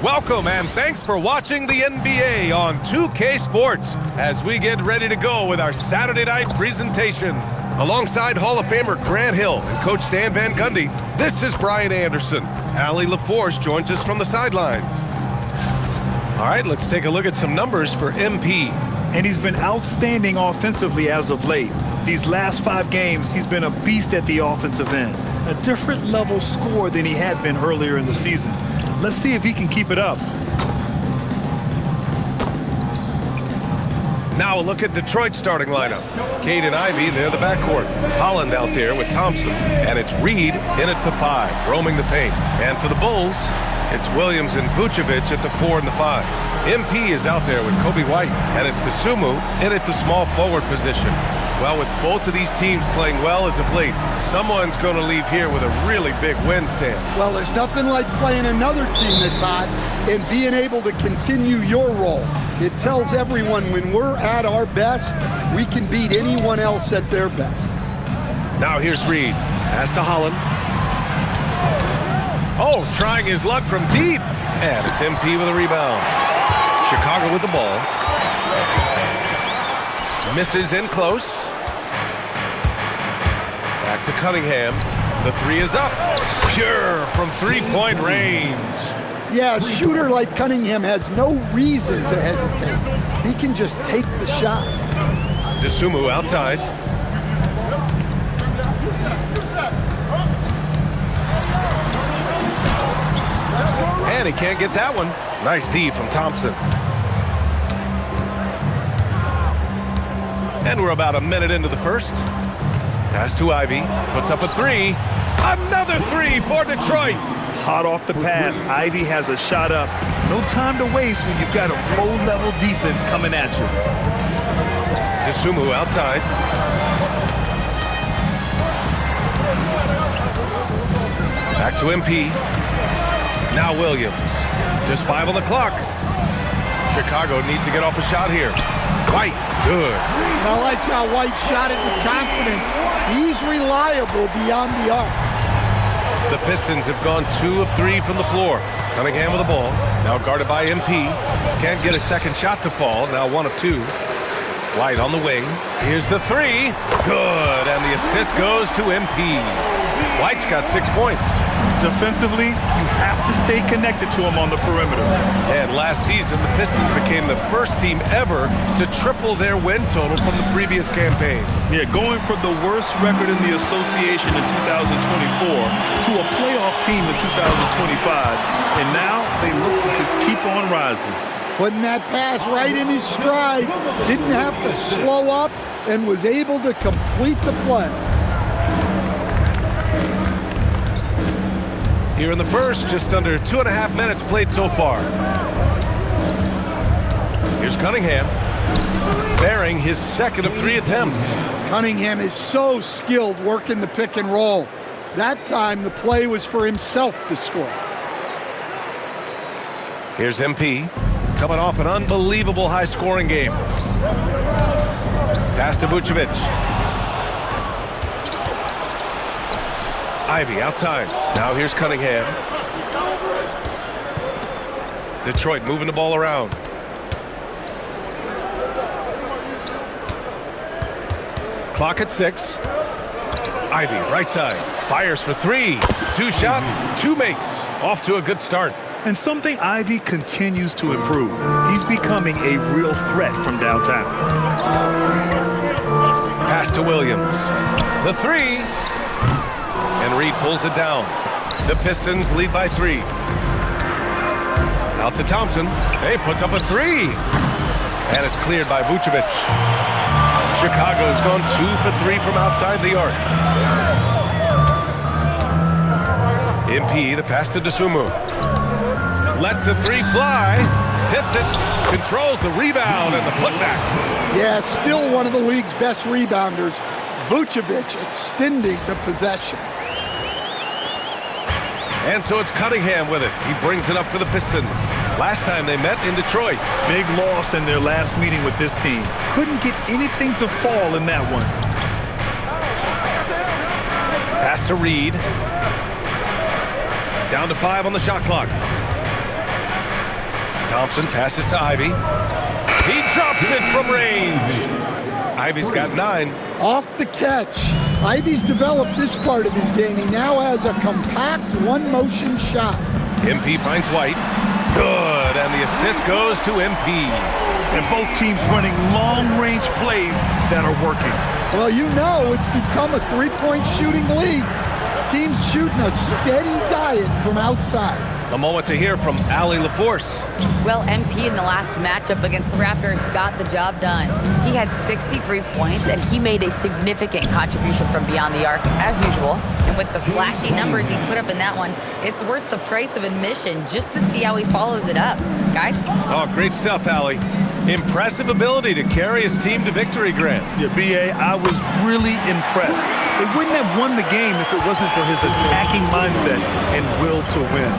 Welcome and thanks for watching the NBA on 2K Sports as we get ready to go with our Saturday night presentation. Alongside Hall of Famer Grant Hill and Coach Stan Van Gundy, this is Brian Anderson. Allie LaForce joins us from the sidelines. All right, let's take a look at some numbers for MP. And he's been outstanding offensively as of late. These last 5 games, he's been a beast at the offensive end. A different level scorer than he had been earlier in the season. Let's see if he can keep it up. Now a look at Detroit's starting lineup. Cade and Ivy, they're the backcourt. Holland out there with Thompson. And it's Reed in at the 5, roaming the paint. And for the Bulls, it's Williams and Vucevic at the 4 and the 5. MP is out there with Kobe White. And it's Dosunmu in at the small forward position. Well, with both of these teams playing well as of late, someone's going to leave here with a really big win, Stan. Well, there's nothing like playing another team that's hot and being able to continue your role. It tells everyone when we're at our best, we can beat anyone else at their best. Now here's Reed. Pass to Holland. Oh, trying his luck from deep. And it's MP with a rebound. Chicago with the ball. Misses in close. Back to Cunningham. The 3 is up. Pure from three-point range. Yeah, a shooter like Cunningham has no reason to hesitate. He can just take the shot. Dosunmu outside. And he can't get that one. Nice D from Thompson. And we're about a minute into the first. Pass to Ivy. Puts up a 3. Another 3 for Detroit. Hot off the pass, Ivy has a shot up. No time to waste when you've got a pro-level defense coming at you. Dosunmu outside. Back to MP. Now Williams. Just 5 on the clock. Chicago needs to get off a shot here. White, good. I like how White shot it with confidence. He's reliable beyond the arc. The Pistons have gone 2 of 3 from the floor. Cunningham with the ball. Now guarded by MP. Can't get a second shot to fall. Now 1 of 2. White on the wing. Here's the 3. Good. And the assist goes to MP. White's got 6 points. Defensively, you have to stay connected to him on the perimeter. And last season, the Pistons became the first team ever to triple their win total from the previous campaign. Yeah, going from the worst record in the association in 2024 to a playoff team in 2025. And now they look to just keep on rising. Putting that pass right in his stride. Didn't have to slow up and was able to complete the play. Here in the first, just under 2.5 minutes played so far. Here's Cunningham, bearing his second of 3 attempts. Cunningham is so skilled working the pick and roll. That time, the play was for himself to score. Here's MP, coming off an unbelievable high-scoring game. Pass to Vucevic. Ivy outside. Now here's Cunningham. Detroit moving the ball around. Clock at 6. Ivy right side. Fires for 3. 2 shots, 2 makes. Off to a good start. And something Ivy continues to improve. He's becoming a real threat from downtown. Pass to Williams. The 3. And Reed pulls it down. The Pistons lead by 3. Out to Thompson. Hey, puts up a 3. And it's cleared by Vucevic. Chicago's gone 2 for 3 from outside the arc. MP, the pass to Dosunmu. Lets the 3 fly. Tips it. Controls the rebound and the putback. Yeah, still one of the league's best rebounders. Vucevic extending the possession. And so it's Cunningham with it. He brings it up for the Pistons. Last time they met in Detroit. Big loss in their last meeting with this team. Couldn't get anything to fall in that one. Pass to Reed. Down to 5 on the shot clock. Thompson passes to Ivy. He drops it from range. Ivy's got 9. Off the catch. Ivy's developed this part of his game. He now has a compact one-motion shot. MP finds White. Good, and the assist goes to MP. And both teams running long-range plays that are working. Well, you know it's become a three-point shooting league. Teams shooting a steady diet from outside. A moment to hear from Allie LaForce. Well, MP in the last matchup against the Raptors got the job done. He had 63 points, and he made a significant contribution from beyond the arc, as usual. And with the flashy numbers he put up in that one, it's worth the price of admission just to see how he follows it up. Guys? Oh, great stuff, Allie. Impressive ability to carry his team to victory, Grant. Yeah, B.A., I was really impressed. They wouldn't have won the game if it wasn't for his attacking mindset and will to win.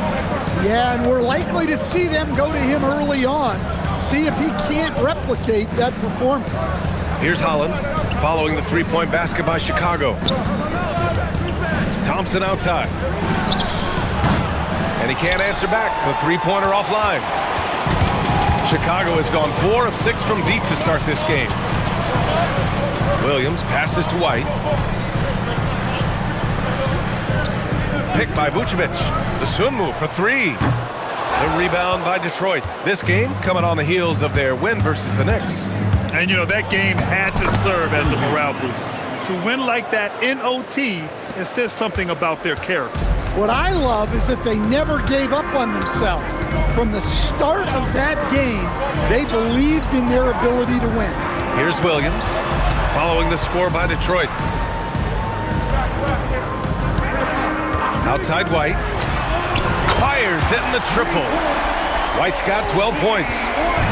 Yeah, and we're likely to see them go to him early on, see if he can't replicate that performance. Here's Holland, following the three-point basket by Chicago. Thompson outside. And he can't answer back. The three-pointer offline. Chicago has gone 4 of 6 from deep to start this game. Williams passes to White. Picked by Vucevic. The swim move for 3. The rebound by Detroit. This game coming on the heels of their win versus the Knicks. And, you know, that game had to serve as a morale boost. To win like that in OT, it says something about their character. What I love is that they never gave up on themselves. From the start of that game, they believed in their ability to win. Here's Williams, following the score by Detroit. Outside White. Fires in the triple. White's got 12 points.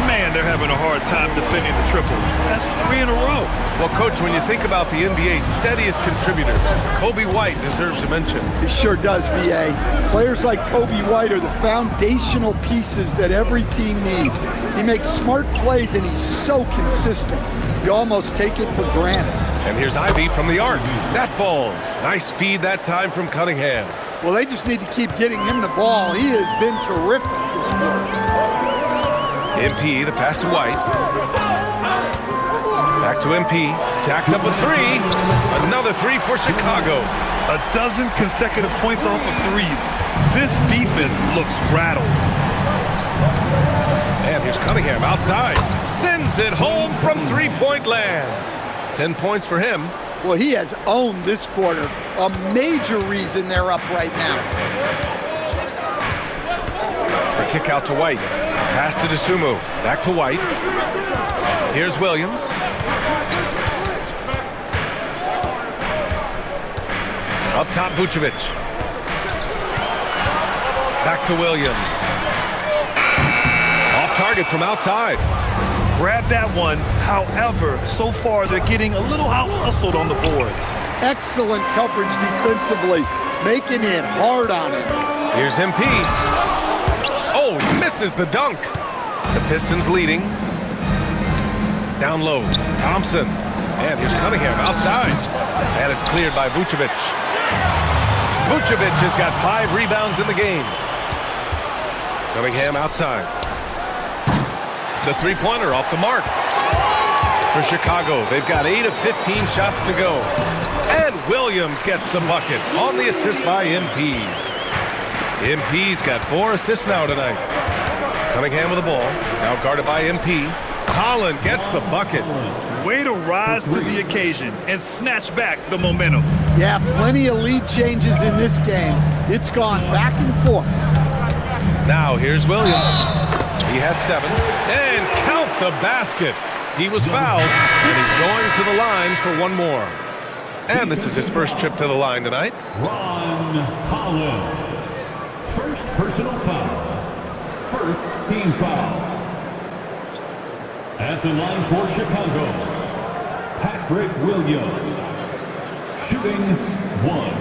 Man, they're having a hard time defending the triple. That's 3 in a row. Well, Coach, when you think about the NBA's steadiest contributors, Kobe White deserves a mention. He sure does, B.A. Players like Kobe White are the foundational pieces that every team needs. He makes smart plays, and he's so consistent. You almost take it for granted. And here's Ivy from the arc. That falls. Nice feed that time from Cunningham. Well, they just need to keep getting him the ball. He has been terrific this quarter. MP, the pass to White. Back to MP. Jacks up a 3. Another 3 for Chicago. A dozen consecutive points off of threes. This defense looks rattled. And here's Cunningham outside. Sends it home from three-point land. 10 points for him. Well, he has owned this quarter. A major reason they're up right now. The kick out to White. Pass to DeSumo. Back to White. Here's Williams. Up top, Vucevic. Back to Williams. Off target from outside. Grab that one. However, so far they're getting a little out-hustled on the boards. Excellent coverage defensively, making it hard on him. Here's MP. Oh, he misses the dunk. The Pistons leading. Down low, Thompson. And here's Cunningham outside. And it's cleared by Vucevic. Vucevic has got 5 rebounds in the game. Cunningham outside. The three-pointer off the mark. For Chicago, they've got 8 of 15 shots to go. And Williams gets the bucket on the assist by MP. MP's got 4 assists now tonight. Cunningham with the ball, now guarded by MP. Holland gets the bucket. Way to rise to the occasion and snatch back the momentum. Yeah, plenty of lead changes in this game. It's gone back and forth. Now here's Williams. He has 7. And count the basket. He was fouled, and he's going to the line for one more. And this is his first trip to the line tonight. Ron Holland. First personal foul. First team foul. At the line for Chicago, Patrick Williams. Shooting 1.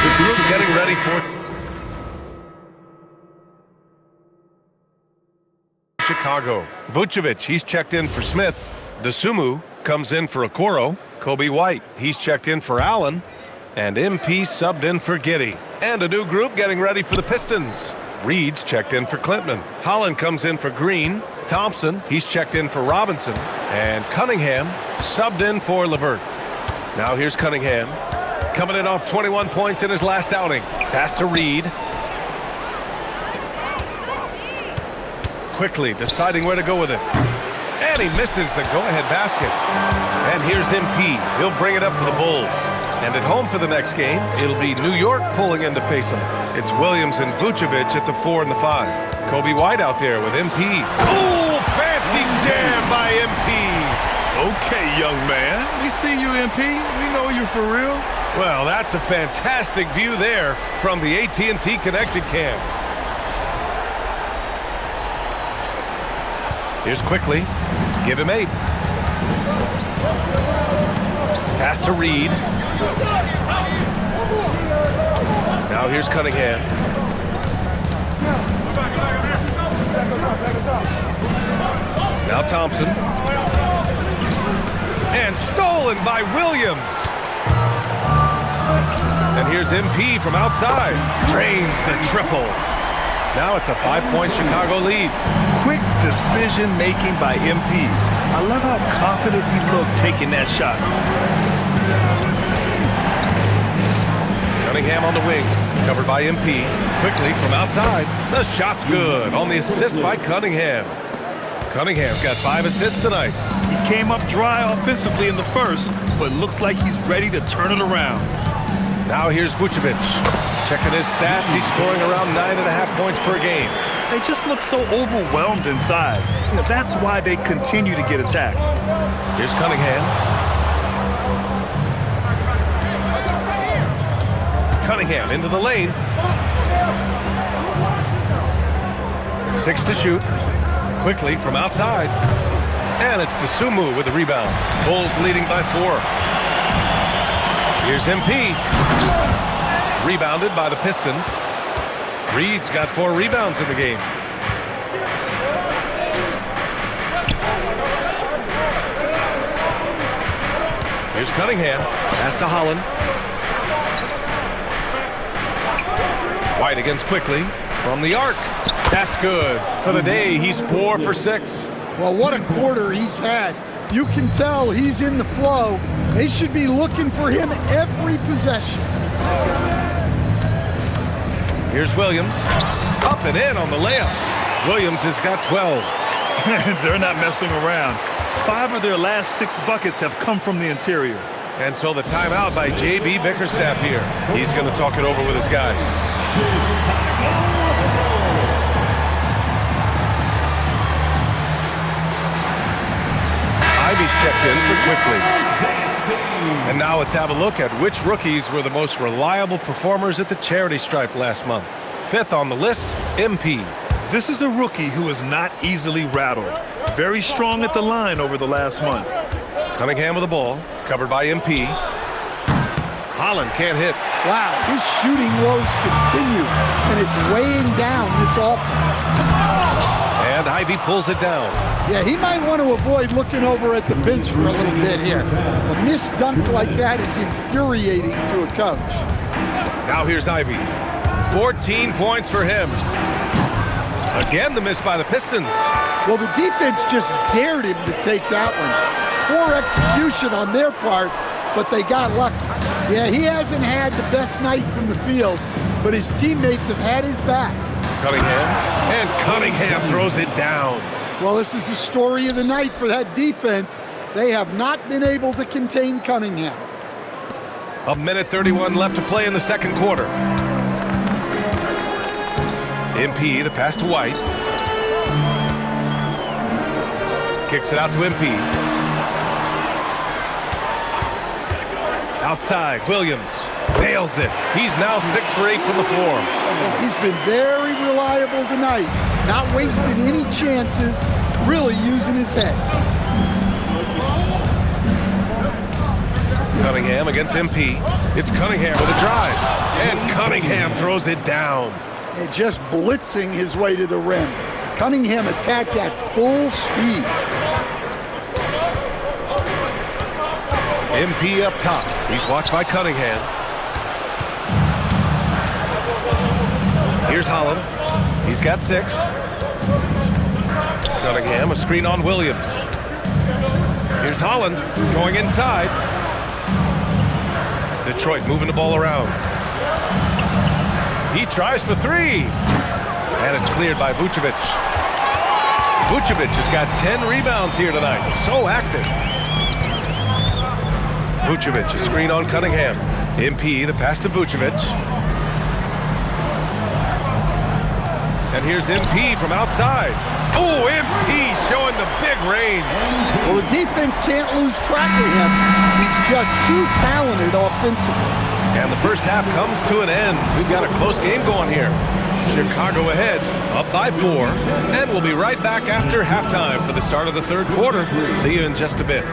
The group getting ready for Chicago. Vucevic, he's checked in for Smith. DeSumo comes in for Okoro. Kobe White, he's checked in for Allen. And MP subbed in for Giddy. And a new group getting ready for the Pistons. Reed's checked in for Klintman. Holland comes in for Green. Thompson, he's checked in for Robinson. And Cunningham subbed in for Levert. Now here's Cunningham. Coming in off 21 points in his last outing. Pass to Reed. Quickly deciding where to go with it. And he misses the go-ahead basket. And here's MP. He'll bring it up for the Bulls. And at home for the next game, it'll be New York pulling in to face him. It's Williams and Vucevic at the 4 and the 5. Kobe White out there with MP. Oh, fancy jam by MP. Okay, young man. We see you, MP. We know you're for real. Well, that's a fantastic view there from the AT&T Connected Cam. Here's Quickly. Give him 8. Pass to Reed. Now here's Cunningham. Now Thompson. And stolen by Williams. And here's MP from outside. Drains the triple. Now it's a 5-point Chicago lead. Quick decision-making by MP. I love how confident he looked taking that shot. Cunningham on the wing, covered by MP. Quickly from outside. The shot's good on the assist by Cunningham. Cunningham's got 5 assists tonight. He came up dry offensively in the first, but looks like he's ready to turn it around. Now here's Vucevic. Checking his stats, he's scoring around 9.5 points per game. They just look so overwhelmed inside. That's why they continue to get attacked. Here's Cunningham. Cunningham into the lane. 6 to shoot. Quickly from outside. And it's Dosunmu with the rebound. Bulls leading by 4. Here's MP. Rebounded by the Pistons. Reed's got 4 rebounds in the game. Here's Cunningham. Pass to Holland. White against Quickly. From the arc. That's good. For the day, he's 4 for 6. Well, what a quarter he's had. You can tell he's in the flow. They should be looking for him every possession. Here's Williams. Up and in on the layup. Williams has got 12. They're not messing around. 5 of their last 6 buckets have come from the interior. And so the timeout by J.B. Bickerstaff here. He's going to talk it over with his guys. Ivy's checked in for Quickly. And now let's have a look at which rookies were the most reliable performers at the charity stripe last month. 5th on the list, MP. This is a rookie who is not easily rattled. Very strong at the line over the last month. Cunningham with the ball, covered by MP. Holland can't hit. Wow, his shooting woes continue, and it's weighing down this offense. And Ivy pulls it down. Yeah, he might want to avoid looking over at the bench for a little bit here. A missed dunk like that is infuriating to a coach. Now here's Ivy. 14 points for him. Again, the miss by the Pistons. Well, the defense just dared him to take that one. Poor execution on their part, but they got lucky. Yeah, he hasn't had the best night from the field, but his teammates have had his back. Cunningham, and Cunningham throws it down. Well, this is the story of the night for that defense. They have not been able to contain Cunningham. 1:31 left to play in the second quarter. MP, the pass to White. Kicks it out to MP. Outside, Williams nails it. He's now 6 for 8 from the floor. Well, he's been very reliable tonight, not wasting any chances, really using his head. Cunningham against MP. It's Cunningham with a drive. And Cunningham throws it down. And just blitzing his way to the rim. Cunningham attacked at full speed. MP up top. He's watched by Cunningham. Here's Holland. He's got 6. Cunningham, a screen on Williams. Here's Holland going inside. Detroit moving the ball around. He tries for 3. And it's cleared by Vucevic. Vucevic has got 10 rebounds here tonight. So active. Vucevic, a screen on Cunningham. MP, the pass to Vucevic. And here's MP from outside. Oh, MP showing the big range. Well, the defense can't lose track of him. He's just too talented offensively. And the first half comes to an end. We've got a close game going here. Chicago ahead, up by 4. And we'll be right back after halftime for the start of the third quarter. See you in just a bit.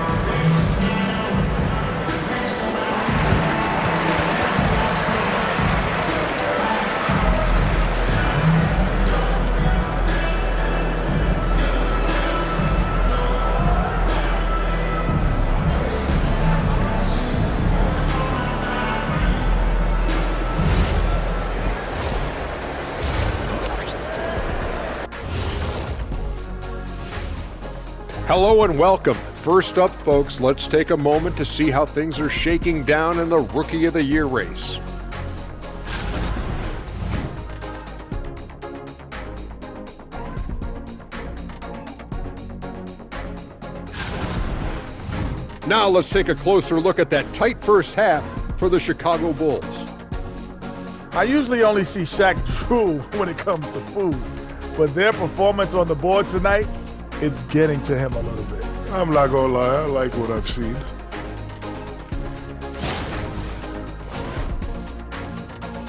Hello and welcome. First up, folks, let's take a moment to see how things are shaking down in the Rookie of the Year race. Now let's take a closer look at that tight first half for the Chicago Bulls. I usually only see Shaq drool when it comes to food, but their performance on the board tonight, it's getting to him a little bit. I'm not gonna lie, I like what I've seen.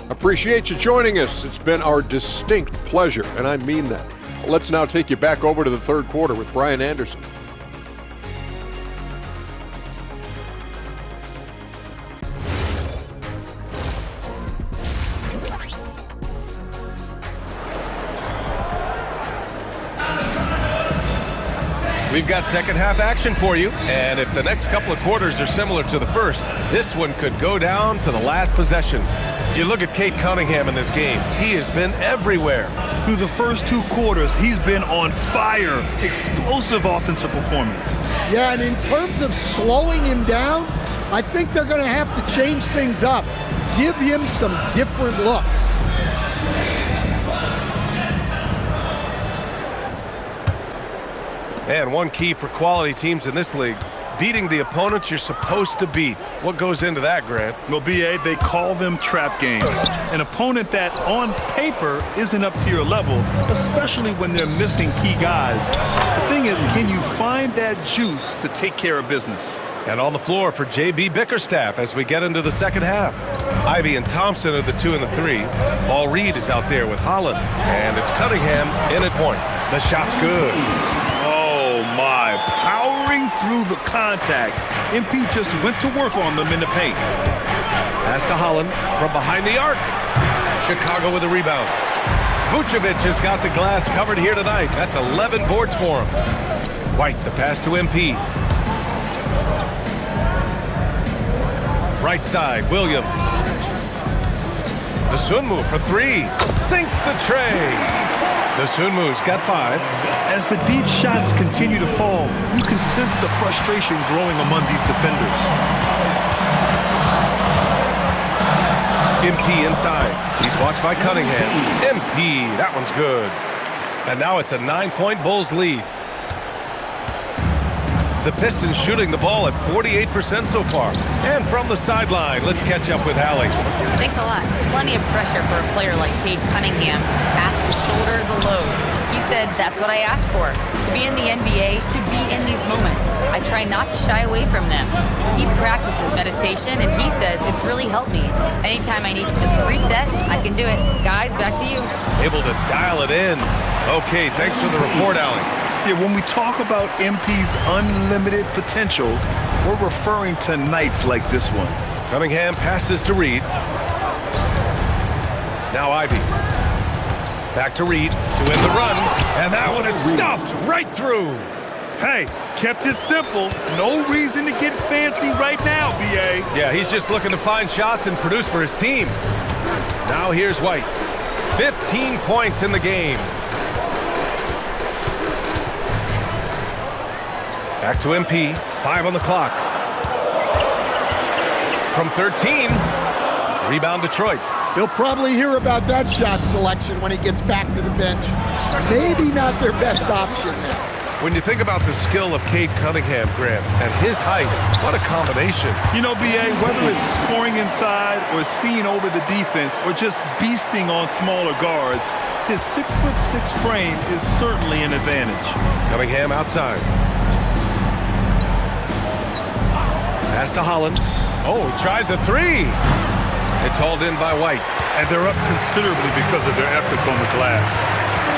Appreciate you joining us. It's been our distinct pleasure, and I mean that. Let's now take you back over to the third quarter with Brian Anderson. We've got second half action for you, and if the next couple of quarters are similar to the first, this one could go down to the last possession. You look at Cade Cunningham in this game. He has been everywhere. Through the first 2 quarters, he's been on fire. Explosive offensive performance. Yeah, and in terms of slowing him down, I think they're going to have to change things up. Give him some different looks. And one key for quality teams in this league, beating the opponents you're supposed to beat. What goes into that, Grant? Well, B.A., they call them trap games. An opponent that, on paper, isn't up to your level, especially when they're missing key guys. The thing is, can you find that juice to take care of business? And on the floor for J.B. Bickerstaff as we get into the second half. Ivy and Thompson are the 2 and the 3. Paul Reed is out there with Holland. And it's Cunningham in at point. The shot's good. Oh, my. Powering through the contact. MP just went to work on them in the paint. Pass to Holland from behind the arc. Chicago with a rebound. Vucevic has got the glass covered here tonight. That's 11 boards for him. White, the pass to MP. Right side, Williams. The Sunmu for 3. Sinks the tray. The Sunmu's got 5. As the deep shots continue to fall, you can sense the frustration growing among these defenders. MP inside. He's watched by Cunningham. MP, that one's good. And now it's a 9-point Bulls lead. The Pistons shooting the ball at 48% so far. And from the sideline, let's catch up with Allie. Thanks a lot. Plenty of pressure for a player like Cade Cunningham. Asked to shoulder the load. He said, that's what I asked for. To be in the NBA, to be in these moments. I try not to shy away from them. He practices meditation, and he says it's really helped me. Anytime I need to just reset, I can do it. Guys, back to you. Able to dial it in. Okay, thanks for the report, Allie. Yeah, when we talk about MP's unlimited potential, we're referring to nights like this one. Cunningham passes to Reed. Now Ivy. Back to Reed to end the run. And that one is stuffed right through. Hey, kept it simple. No reason to get fancy right now, B.A. Yeah, he's just looking to find shots and produce for his team. Now here's White. 15 points in the game. Back to MP, 5 on the clock. From 13, rebound Detroit. He'll probably hear about that shot selection when he gets back to the bench. Maybe not their best option there. When you think about the skill of Cade Cunningham, Grant, and his height, what a combination. You know, B.A., whether it's scoring inside or seeing over the defense or just beasting on smaller guards, his 6'6" frame is certainly an advantage. Cunningham outside. Pass to Holland. Oh, he tries a three. It's hauled in by White. And they're up considerably because of their efforts on the glass.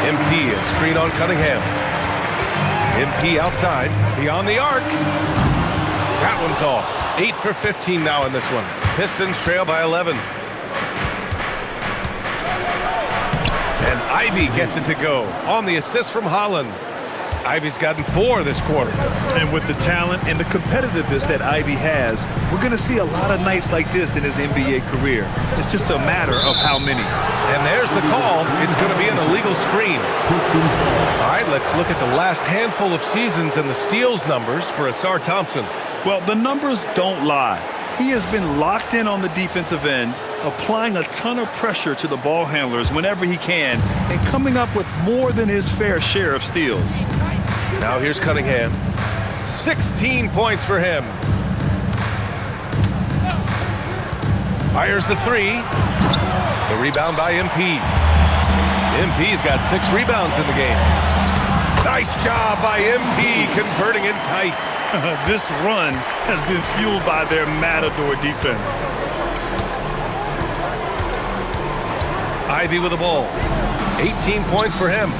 MP, a screen on Cunningham. MP outside, beyond the arc. That one's off. 8 for 15 now in this one. Pistons trail by 11. And Ivy gets it to go on the assist from Holland. Ivy's gotten 4 this quarter. And with the talent and the competitiveness that Ivy has, we're going to see a lot of nights like this in his NBA career. It's just a matter of how many. And there's the call. It's going to be an illegal screen. All right, let's look at the last handful of seasons and the steals numbers for Ausar Thompson. Well, the numbers don't lie. He has been locked in on the defensive end, applying a ton of pressure to the ball handlers whenever he can, and coming up with more than his fair share of steals. Now here's Cunningham. 16 points for him. Fires the three. The rebound by MP. MP's got 6 rebounds in the game. Nice job by MP converting it tight. This run has been fueled by their matador defense. Ivy with the ball. 18 points for him.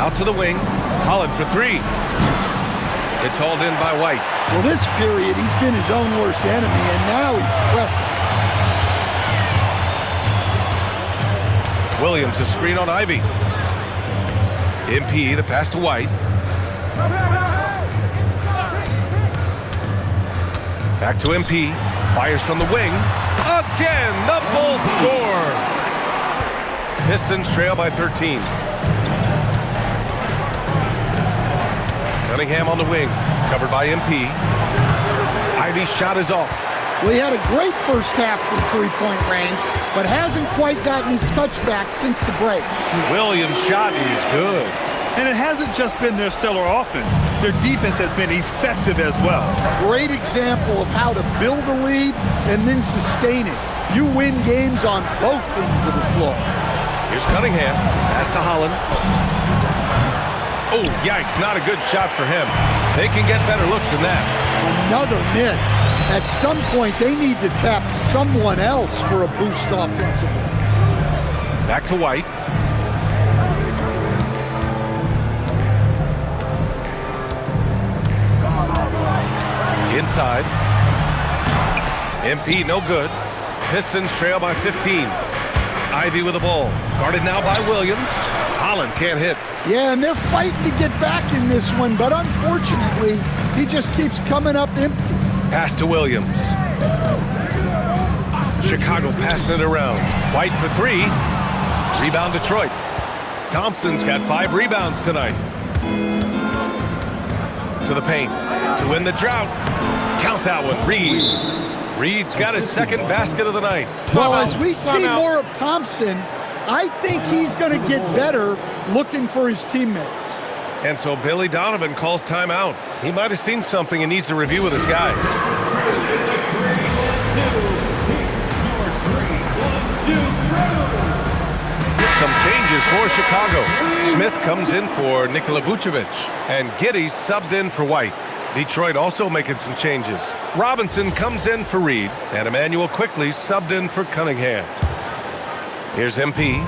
Out to the wing. Holland for 3. It's hauled in by White. Well, this period, he's been his own worst enemy, and now he's pressing. Williams, a screen on Ivy. MP, the pass to White. Back to MP. Fires from the wing. Again, the Bulls score. Pistons trail by 13. Cunningham on the wing, covered by MP. Ivy's shot is off. Well, he had a great first half from three-point range, but hasn't quite gotten his touchback since the break. Williams' shot is good. And it hasn't just been their stellar offense. Their defense has been effective as well. Great example of how to build a lead and then sustain it. You win games on both ends of the floor. Here's Cunningham. Pass to Holland. Oh, yikes, not a good shot for him. They can get better looks than that. Another miss. At some point, they need to tap someone else for a boost offensively. Back to White. Inside. MP, no good. Pistons trail by 15. Ivy with the ball. Guarded now by Williams. Holland can't hit. Yeah, and they're fighting to get back in this one, but unfortunately, he just keeps coming up empty. Pass to Williams. Chicago passing it around. White for 3. Rebound Detroit. Thompson's got 5 rebounds tonight. To the paint. To win the drought. Count that one. Reed. Reed's got his second basket of the night. Well, as we see more of Thompson, I think he's going to get better looking for his teammates. And so Billy Donovan calls timeout. He might have seen something and needs to review with his guys. Some changes for Chicago. Smith comes in for Nikola Vucevic, and Giddey's subbed in for White. Detroit also making some changes. Robinson comes in for Reed, and Emmanuel Quickly subbed in for Cunningham. Here's MP.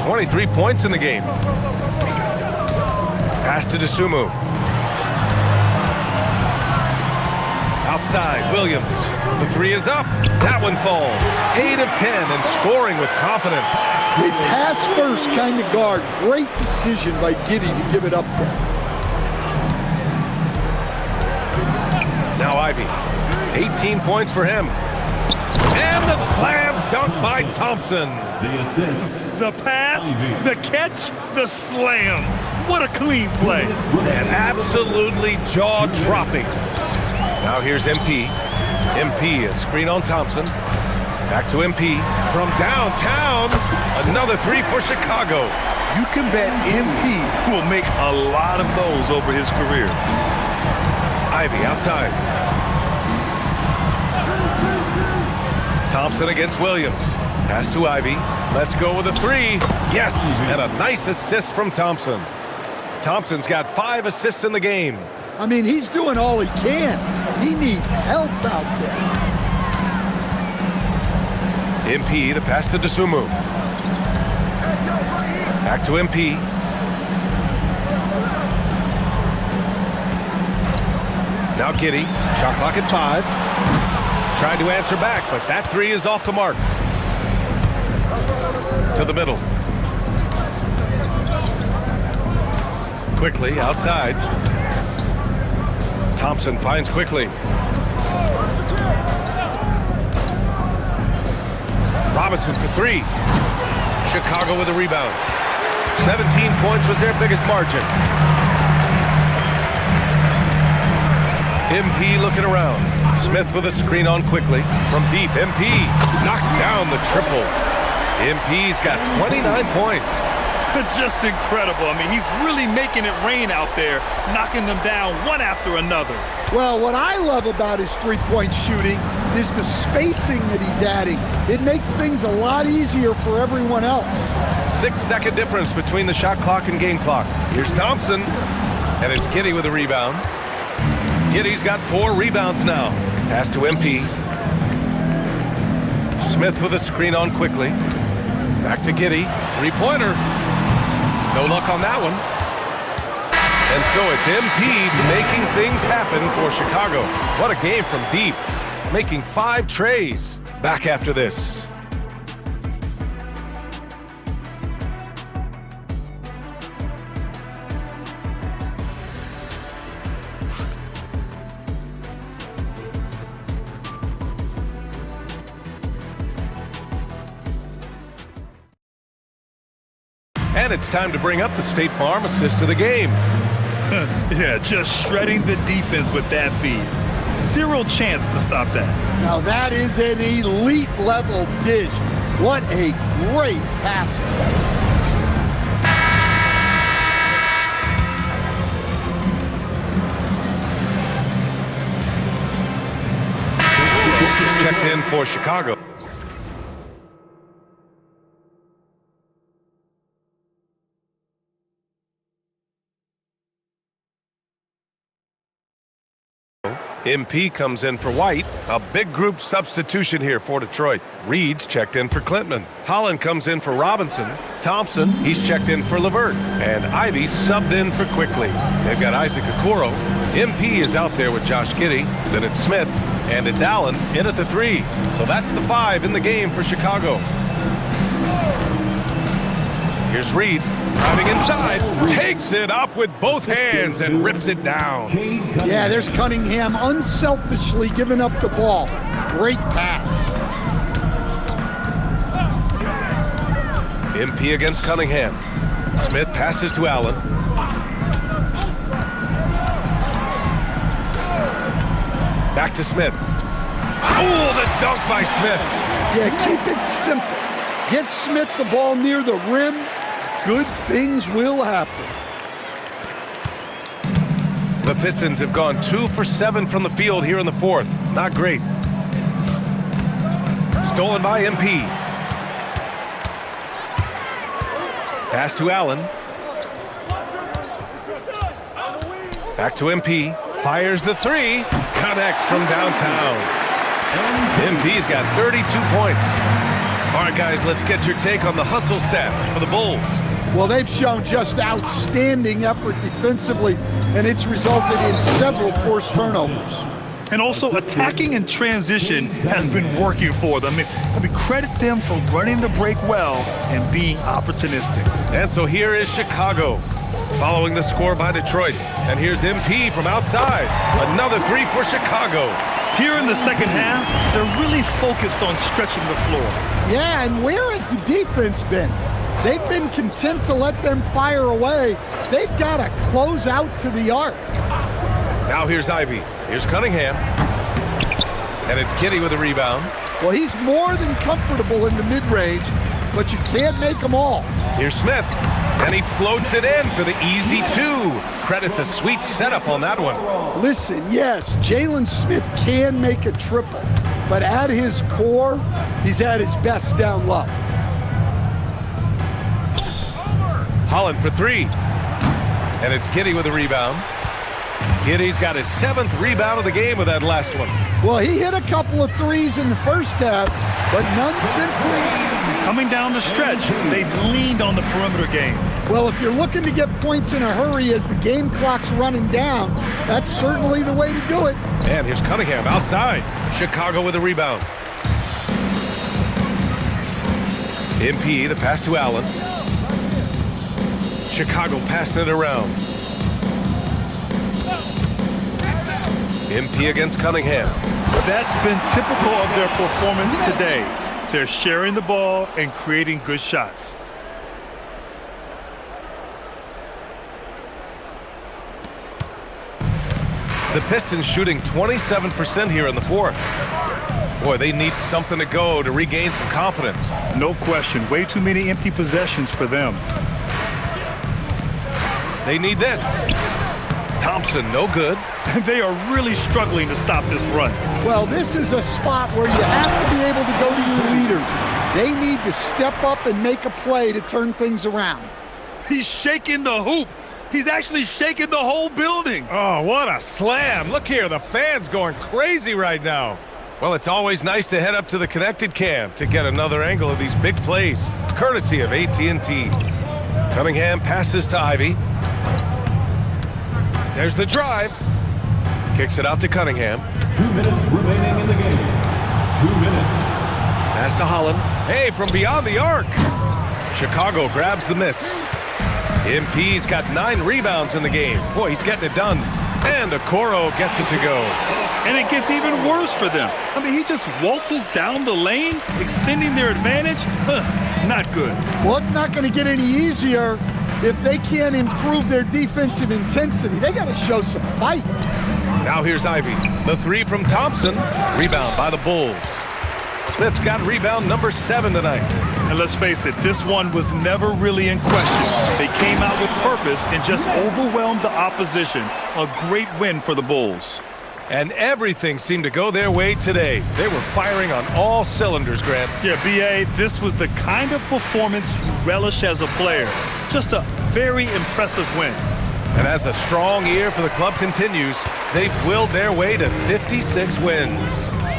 23 points in the game. Pass to Dosunmu. Outside, Williams. The 3 is up. That one falls. 8 of 10 and scoring with confidence. A pass-first kind of guard. Great decision by Giddey to give it up there. Now Ivy. 18 points for him. And the slam dunk by Thompson. The assist The pass, the catch, the slam. What a clean play. And absolutely jaw-dropping. Now here's MP. MP, a screen on Thompson. Back to MP. From downtown, another three for Chicago. You can bet MP will make a lot of those over his career. Ivy outside. Thompson against Williams. Pass to Ivy. Let's go with a three. Yes, and a nice assist from Thompson. Thompson's got 5 assists in the game. I mean, he's doing all he can. He needs help out there. MP, the pass to Dosunmu. Back to MP. Now Giddey, shot clock at 5. Tried to answer back, but that three is off the mark. To the middle. Quickly outside. Thompson finds Quickly. Robinson for 3. Chicago with a rebound. 17 points was their biggest margin. MP looking around. Smith with a screen on Quickly. From deep, MP knocks down the triple. MP's got 29 points. Just incredible. I mean, he's really making it rain out there, knocking them down one after another. Well, what I love about his three-point shooting is the spacing that he's adding. It makes things a lot easier for everyone else. 6-second difference between the shot clock and game clock. Here's Thompson, and it's Giddey with a rebound. Giddey's got 4 rebounds now. Pass to MP. Smith with a screen on Quickly. Back to Giddey. Three-pointer. No luck on that one. And so it's MP making things happen for Chicago. What a game from deep. Making 5 trays. Back after this. And it's time to bring up the State Farm assist of the game. Yeah, just shredding the defense with that feed. 0 chance to stop that. Now that is an elite level dish. What a great pass. Checked in for Chicago. MP comes in for White. A big group substitution here for Detroit. Reed's checked in for Klintman. Holland comes in for Robinson. Thompson, he's checked in for LeVert. And Ivy subbed in for Quickly. They've got Isaac Okoro. MP is out there with Josh Giddey. Then it's Smith. And it's Allen in at the 3. So that's the 5 in the game for Chicago. Here's Reed. Driving inside, takes it up with both hands and rips it down. Yeah, there's Cunningham unselfishly giving up the ball. Great pass. MP against Cunningham. Smith passes to Allen. Back to Smith. Oh, the dunk by Smith. Yeah, keep it simple. Get Smith the ball near the rim. Good things will happen. The Pistons have gone 2 for 7 from the field here in the 4th. Not great. Stolen by MP. Pass to Allen. Back to MP. Fires the 3. Connects from downtown. MP's got 32 points. All right, guys, let's get your take on the hustle stats for the Bulls. Well, they've shown just outstanding effort defensively, and it's resulted in several forced turnovers. And also, attacking in transition has been working for them. I mean, credit them for running the break well and being opportunistic. And so here is Chicago, following the score by Detroit. And here's MP from outside. Another 3 for Chicago. Here in the second half, they're really focused on stretching the floor. Yeah, and where has the defense been? They've been content to let them fire away. They've got to close out to the arc. Now here's Ivy. Here's Cunningham. And it's Kitty with a rebound. Well, he's more than comfortable in the mid-range, but you can't make them all. Here's Smith. And he floats it in for the easy two. Credit the sweet setup on that one. Listen, yes, Jalen Smith can make a triple, but at his core, he's at his best down low. Holland for three. And it's Kitty with a rebound. Kitty's got his 7th rebound of the game with that last one. Well, he hit a couple of threes in the first half, but none since then. Coming down the stretch, they've leaned on the perimeter game. Well, if you're looking to get points in a hurry as the game clock's running down, that's certainly the way to do it. And here's Cunningham outside. Chicago with a rebound. MP, the pass to Allen. Chicago passing it around. MP against Cunningham. That's been typical of their performance today. They're sharing the ball and creating good shots. The Pistons shooting 27% here in the fourth. Boy, they need something to go to regain some confidence. No question. Way too many empty possessions for them. They need this. Thompson, no good. They are really struggling to stop this run. Well, this is a spot where you have to be able to go to your leaders. They need to step up and make a play to turn things around. He's shaking the hoop. He's actually shaking the whole building. Oh, what a slam. Look here, the fans going crazy right now. Well, it's always nice to head up to the connected cam to get another angle of these big plays, courtesy of AT&T. Cunningham passes to Ivy. There's the drive. Kicks it out to Cunningham. 2 minutes remaining in the game. 2 minutes. Pass to Holland. Hey, from beyond the arc. Chicago grabs the miss. MP's got 9 rebounds in the game. Boy, he's getting it done. And Okoro gets it to go. And it gets even worse for them. I mean, he just waltzes down the lane, extending their advantage. Not good. Well, it's not going to get any easier if they can't improve their defensive intensity. They got to show some fight. Now here's Ivy. The three from Thompson. Rebound by the Bulls. Smith's got rebound number 7 tonight. And let's face it, this one was never really in question. They came out with purpose and just overwhelmed the opposition. A great win for the Bulls. And everything seemed to go their way today. They were firing on all cylinders, Grant. Yeah, B.A., this was the kind of performance you relish as a player. Just a very impressive win. And as a strong year for the club continues, they've willed their way to 56 wins.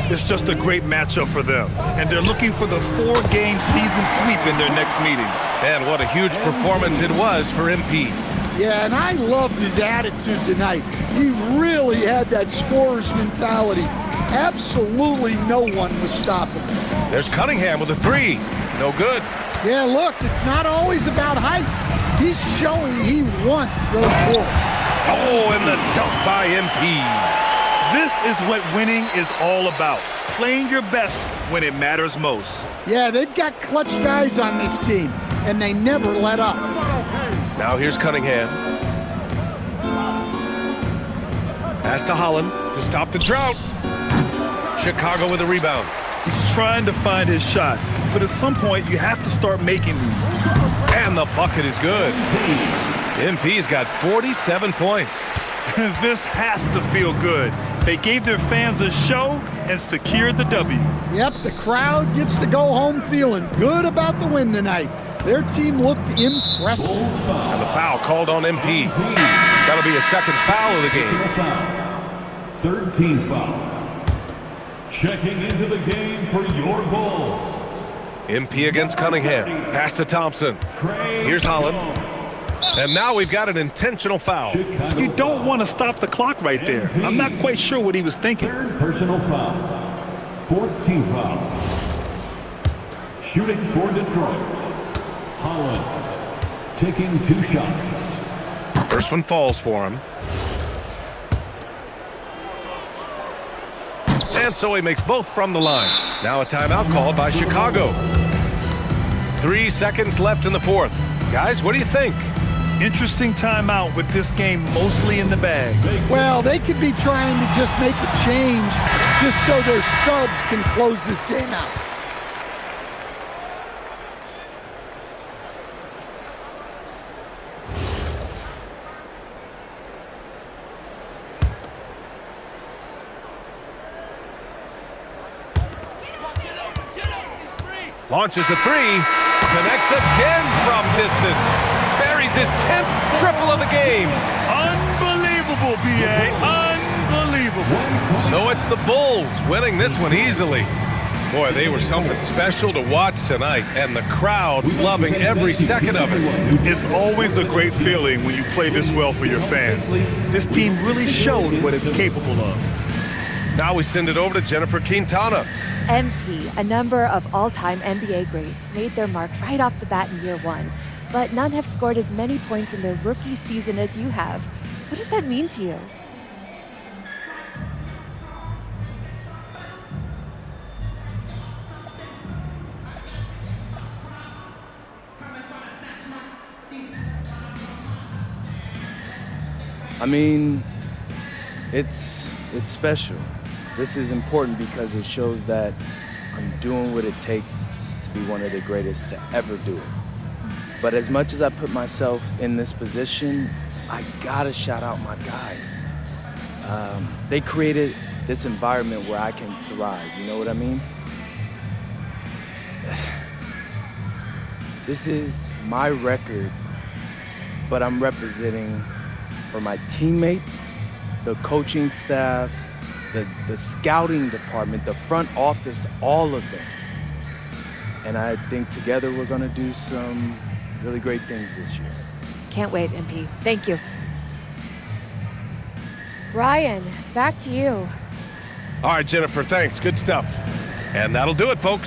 It's just a great matchup for them. And they're looking for the 4-game season sweep in their next meeting. And what a huge performance it was for MP. Yeah, and I loved his attitude tonight. He really had that scorer's mentality. Absolutely no one was stopping him. There's Cunningham with a 3. No good. Yeah, look, it's not always about height. He's showing he wants those balls. Oh, and the dunk by MP. This is what winning is all about. Playing your best when it matters most. Yeah, they've got clutch guys on this team, and they never let up. Now here's Cunningham. Pass to Holland to stop the drought. Chicago with a rebound. He's trying to find his shot, but at some point you have to start making these. And the bucket is good. MP's got 47 points. This has to feel good. They gave their fans a show and secured the W. Yep, the crowd gets to go home feeling good about the win tonight. Their team looked impressive. And the foul called on MP. That'll be a second foul of the game. Third team foul. Checking into the game for your Bulls. MP against Cunningham. Pass to Thompson. Here's Holland. And now we've got an intentional foul. You don't want to stop the clock right there. I'm not quite sure what he was thinking. Third personal foul. Fourth team foul. Shooting for Detroit. Holland taking 2 shots. First one falls for him. And so he makes both from the line. Now a timeout called by Chicago. 3 seconds left in the fourth. Guys, what do you think? Interesting timeout with this game mostly in the bag. Well, they could be trying to just make a change just so their subs can close this game out. Launches a three, connects again from distance. Buries his 10th triple of the game. Unbelievable, B.A. Unbelievable. So it's the Bulls winning this one easily. Boy, they were something special to watch tonight, and the crowd loving every second of it. It's always a great feeling when you play this well for your fans. This team really showed what it's capable of. Now we send it over to Jennifer Quintana. MP, a number of all-time NBA greats, made their mark right off the bat in year one, but none have scored as many points in their rookie season as you have. What does that mean to you? I mean, it's special. This is important because it shows that I'm doing what it takes to be one of the greatest to ever do it. But as much as I put myself in this position, I gotta shout out my guys. They created this environment where I can thrive, you know what I mean? This is my record, but I'm representing for my teammates, the coaching staff, the scouting department, the front office, all of them. And I think together we're gonna do some really great things this year. Can't wait, MP. Thank you. Brian, back to you. All right, Jennifer, thanks. Good stuff. And that'll do it, folks.